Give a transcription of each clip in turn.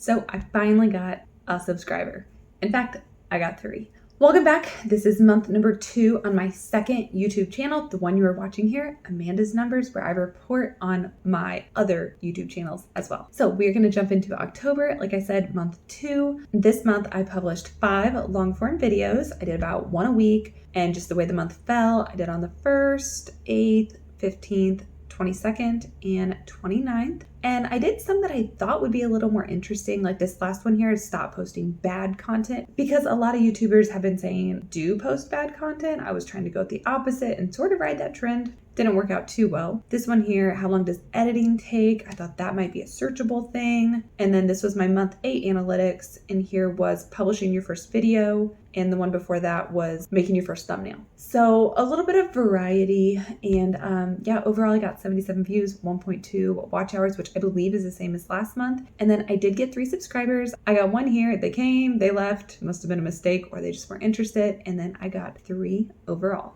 So I finally got a subscriber. In fact, I got 3. Welcome back. This is month number 2 on my second YouTube channel, the one you are watching here, Amanda's Numbers, where I report on my other YouTube channels as well. So we're going to jump into October. Like I said, month 2. This month I published 5 long form videos. I did about 1 a week, and just the way the month fell, I did on the 1st, 8th, 15th, 22nd, and 29th. And I did some that I thought would be a little more interesting. Like this last one here is stop posting bad content, because a lot of YouTubers have been saying do post bad content. I was trying to go with the opposite and sort of ride that trend. Didn't work out too well. This one here, how long does editing take? I thought that might be a searchable thing. And then this was my month 8 analytics. And here was publishing your first video. And the one before that was making your first thumbnail. So a little bit of variety. And yeah, overall I got 77 views, 1.2 watch hours, which I believe is the same as last month. And then I did get 3 subscribers. I got 1 here. They came, they left. Must have been a mistake, or they just weren't interested. And then I got 3 overall.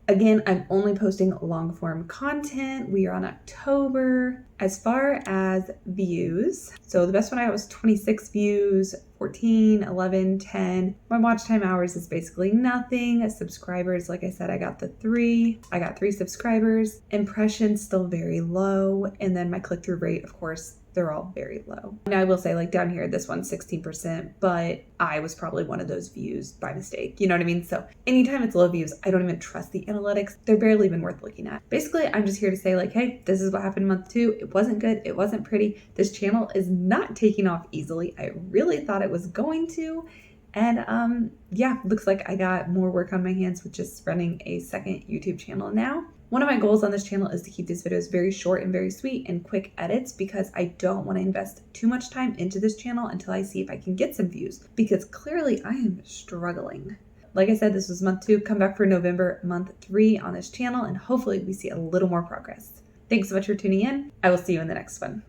Again, I'm only posting long form content. We are on October. As far as views, so the best one I got was 26 views, 14, 11, 10. My watch time hours is basically nothing. Subscribers, like I said, I got the 3. I got 3 subscribers. Impressions still very low. And then my click-through rate, of course, they're all very low. Now I will say, like down here, this one's 16%, but I was probably one of those views by mistake. You know what I mean? So anytime it's low views, I don't even trust the analytics. They're barely even worth looking at. Basically, I'm just here to say like, hey, this is what happened month 2. It wasn't good. It wasn't pretty. This channel is not taking off easily. I really thought it was going to. And yeah, looks like I got more work on my hands with just running a second YouTube channel now. One of my goals on this channel is to keep these videos very short and very sweet and quick edits, because I don't want to invest too much time into this channel until I see if I can get some views, because clearly I am struggling. Like I said, this was month 2. Come back for November, month 3 on this channel, and hopefully we see a little more progress. Thanks so much for tuning in. I will see you in the next one.